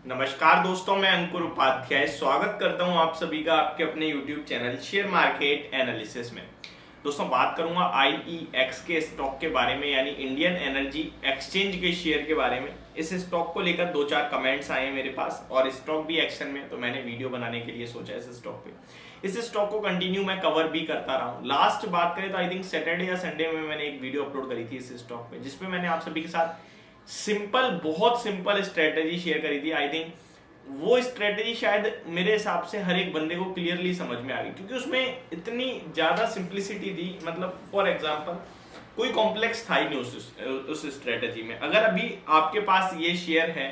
नमस्कार दोस्तों, मैं अंकुर उपाध्याय स्वागत करता हूं आप सभी का आपके अपने YouTube channel share market analysis में। दोस्तों, बात करूंगा IEX के स्टॉक के बारे में, यानी इंडियन एनर्जी एक्सचेंज के शेयर के बारे में। इस स्टॉक को लेकर 2-4 कमेंट्स आए मेरे पास और स्टॉक भी एक्शन में, तो मैंने वीडियो बनाने के लिए सोचा इस स्टॉक पे। इस स्टॉक को कंटिन्यू मैं कवर भी करता रहा हूँ। लास्ट बात करें तो आई थिंक सैटरडे या संडे में मैंने एक वीडियो अपलोड करी थी इस स्टॉक पे, जिसपे मैंने आप सभी के साथ बहुत सिंपल स्ट्रेटेजी शेयर करी थी। आई थिंक वो स्ट्रेटेजी शायद मेरे हिसाब से हर एक बंदे को क्लियरली समझ में आ गई, क्योंकि उसमें इतनी ज्यादा सिंप्लिसिटी थी। मतलब फॉर एग्जांपल कोई कॉम्प्लेक्स था ही नहीं उस स्ट्रेटेजी में। अगर अभी आपके पास ये शेयर है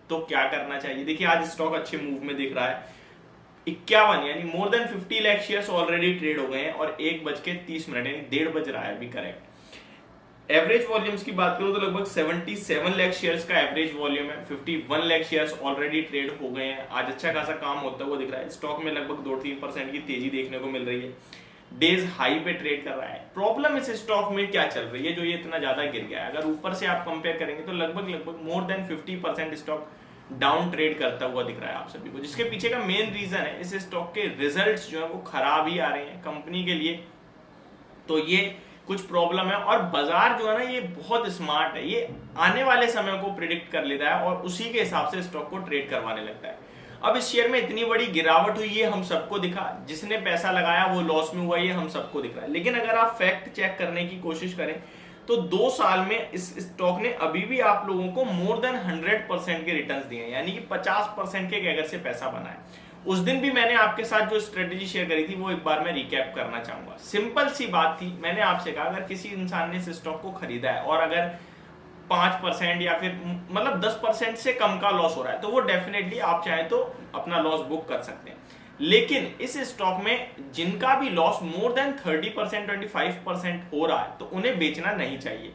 तो क्या करना चाहिए? देखिए, आज स्टॉक अच्छे मूव में दिख रहा है। 51 यानी more than 50 lakh shares already trade हो गए हैं और 1:30 यानी 1:30 बज रहा है अभी करेक्ट। एवरेज वॉल्यूम्स की बात करूं तो लगभग 77 लाख शेयर्स का एवरेज वॉल्यूम है। 51 लाख शेयर्स ऑलरेडी ट्रेड हो गए हैं। आज अच्छा खासा काम होता हुआ दिख रहा है। स्टॉक में लगभग 2-3% की तेजी देखने को मिल रही है। डेज हाई पे ट्रेड कर रहा है। प्रॉब्लम इस स्टॉक में क्या चल रही है जो ये इतना ज्यादा गिर गया है? अगर ऊपर से आप कंपेयर करेंगे तो लगभग more than 50% stock down trade करता हुआ दिख रहा है आप सभी को, जिसके पीछे का मेन रीजन है इस स्टॉक के रिजल्ट्स जो है वो खराब ही आ रहे हैं कंपनी के लिए। तो ये कुछ प्रॉब्लम है और बाजार जो है ना, ये बहुत स्मार्ट है। ये आने वाले समय को प्रिडिक्ट कर लेता है और उसी के हिसाब से स्टॉक को ट्रेड करवाने लगता है। अब इस शेयर में इतनी बड़ी गिरावट हुई है, हम सबको दिखा। जिसने पैसा लगाया वो लॉस में हुआ, ये हम सबको दिख रहा है। लेकिन अगर आप फैक्ट चेक करने की कोशिश करें तो 2 साल में इस स्टॉक ने अभी भी आप लोगों को मोर देन 100% के रिटर्न्स दिए हैं, यानी कि 50% के कैगर से पैसा बना है। उस दिन भी मैंने आपके साथ जो स्ट्रेटेजी शेयर करी थी वो एक बार मैं रिकैप करना चाहूंगा। सिंपल सी बात थी, मैंने आपसे कहा अगर किसी इंसान ने इस स्टॉक को खरीदा है और अगर 5% या फिर मतलब 10% से कम का लॉस हो रहा है तो वो डेफिनेटली आप चाहें तो अपना लॉस बुक कर सकते हैं। लेकिन इस स्टॉक में जिनका भी लॉस मोर देन 30%, 25% हो रहा है तो उन्हें बेचना नहीं चाहिए।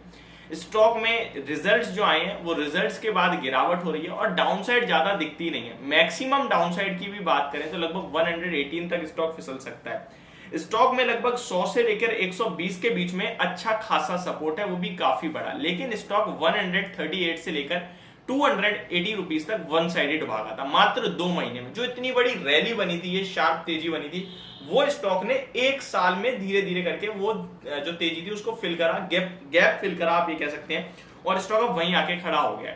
स्टॉक में रिजल्ट्स जो आए हैं वो रिजल्ट्स के बाद गिरावट हो रही है और डाउनसाइड ज्यादा दिखती नहीं है। मैक्सिमम डाउनसाइड की भी बात करें तो लगभग 118 तक स्टॉक फिसल सकता है। स्टॉक में लगभग 100 से लेकर 120 के बीच में अच्छा खासा सपोर्ट है, वो भी काफी बड़ा। लेकिन स्टॉक 138 से लेकर 280 रुपीज तक वन साइडेड भागा था मात्र 2 महीने में। जो इतनी बड़ी रैली बनी थी, ये शार्प तेजी बनी थी, वो स्टॉक ने 1 साल में धीरे धीरे करके वो जो तेजी थी उसको फिल करा, गैप फिल करा आप ये कह सकते हैं, और स्टॉक अब वहीं आके खड़ा हो गया।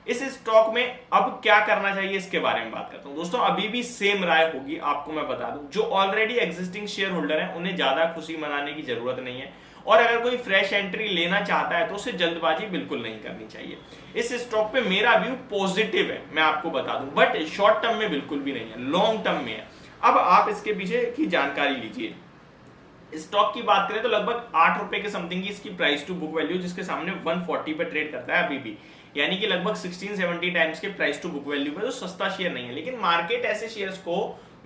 इस स्टॉक में अब क्या करना चाहिए इसके बारे में बात करता हूं। दोस्तों, अभी भी सेम राय होगी, आपको मैं बता दूं। जो ऑलरेडी एग्जिस्टिंग शेयर होल्डर है उन्हें ज्यादा खुशी मनाने की जरूरत नहीं है, और अगर कोई फ्रेश एंट्री लेना चाहता है तो उसे जल्दबाजी बिल्कुल नहीं करनी चाहिए। इस स्टॉक पे मेरा व्यू पॉजिटिव है, मैं आपको बता दूं, बट शॉर्ट टर्म में बिल्कुल भी नहीं है, लॉन्ग टर्म में है। अब आप इसके पीछे की जानकारी लीजिए। स्टॉक की बात करें तो लगभग 8 रुपए के समथिंग की इसकी प्राइस टू बुक वैल्यू, जिसके सामने 140 पे ट्रेड करता है अभी भी, यानी कि लगभग 16-17 टाइम्स के प्राइस टू बुक वैल्यू पे। तो सस्ता शेयर नहीं है, लेकिन मार्केट ऐसे शेयर्स को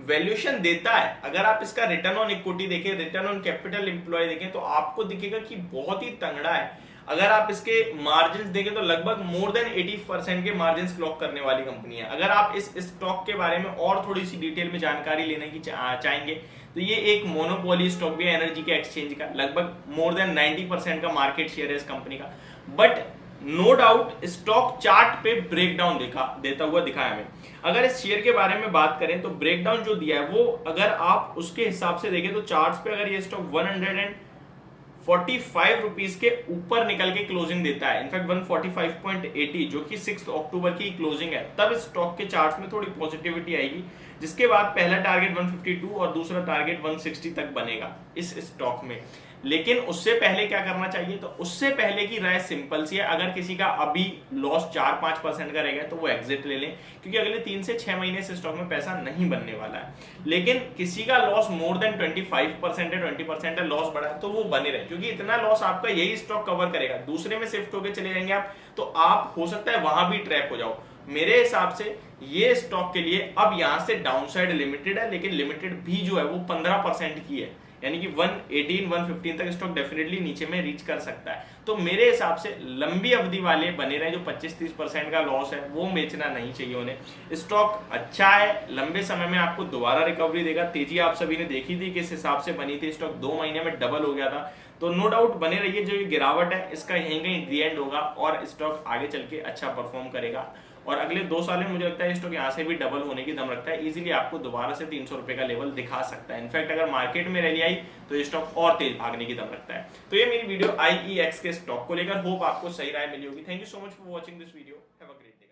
वैल्यूएशन देता है। अगर आप इसका रिटर्न ऑन इक्विटी देखें, रिटर्न ऑन कैपिटल एम्प्लॉय देखें तो आपको दिखेगा कि बहुत ही तंगड़ा है। अगर आप इसके मार्जिन देखें तो लगभग मोर देन 80% के मार्जिन क्लॉक करने वाली कंपनी है। अगर आप इस स्टॉक के बारे में और थोड़ी सी डिटेल में जानकारी लेने की चाहेंगे तो ये एक मोनोपोली स्टॉक भी है एनर्जी के एक्सचेंज का। लगभग मोर देन 90% का मार्केट शेयर है इस कंपनी का। But no doubt stock chart पे ब्रेकडाउन देता हुआ दिखा है हमें। अगर इस शेयर के बारे में बात करें तो ब्रेकडाउन जो दिया है वो अगर आप उसके हिसाब से देखें तो चार्ट्स पे अगर ये स्टॉक 145 रुपीज के ऊपर निकल के क्लोजिंग देता है, इनफैक्ट 145.80 जो कि 6 अक्टूबर की क्लोजिंग है, तब स्टॉक के चार्ट्स में थोड़ी पॉजिटिविटी आएगी। जिसके बाद पहला टारगेट 152 और दूसरा टारगेट 160 तक बनेगा इस स्टॉक में। लेकिन उससे पहले क्या करना चाहिए? तो उससे पहले की राय सिंपल सी है, अगर किसी का अभी लॉस 4-5% का रहेगा तो वो एग्जिट ले लें, क्योंकि अगले 3 से 6 महीने से स्टॉक में पैसा नहीं बनने वाला है। लेकिन किसी का लॉस मोर देन 25% है, 20% है, लॉस बढ़ा है तो वो बने रहे, क्योंकि इतना लॉस आपका यही स्टॉक कवर करेगा। दूसरे में शिफ्ट होकर चले जाएंगे आप तो आप हो सकता है वहां भी ट्रैप हो जाओ। मेरे हिसाब से ये स्टॉक के लिए अब यहां से डाउनसाइड लिमिटेड है, लेकिन लिमिटेड भी जो है वो 15% की है, यानी कि 118-115 तक स्टॉक डेफिनेटली नीचे में रीच कर सकता है। तो मेरे हिसाब से लंबी अवधि वाले बने रहे, जो 25-30% का लॉस है वो बेचना नहीं चाहिए उन्हें। स्टॉक अच्छा है, लंबे समय में आपको दोबारा रिकवरी देगा। तेजी आप सभी ने देखी थी किस हिसाब से बनी थी, स्टॉक 2 महीने में डबल हो गया था। तो नो डाउट बने रहिए, जो ये गिरावट है इसका यहीं कहीं दी एंड होगा और स्टॉक आगे चल के अच्छा परफॉर्म करेगा। और अगले 2 साल में मुझे लगता है स्टॉक यहाँ से भी डबल होने की दम रखता है, इजीली आपको दोबारा से 300 रुपए का लेवल दिखा सकता है। इनफैक्ट अगर मार्केट में रैली आई तो ये स्टॉक और तेज भागने की दम रखता है। तो ये मेरी वीडियो IEX के स्टॉक को लेकर, होप आपको सही राय मिली होगी। Thank you so much for watching this video, have a great day.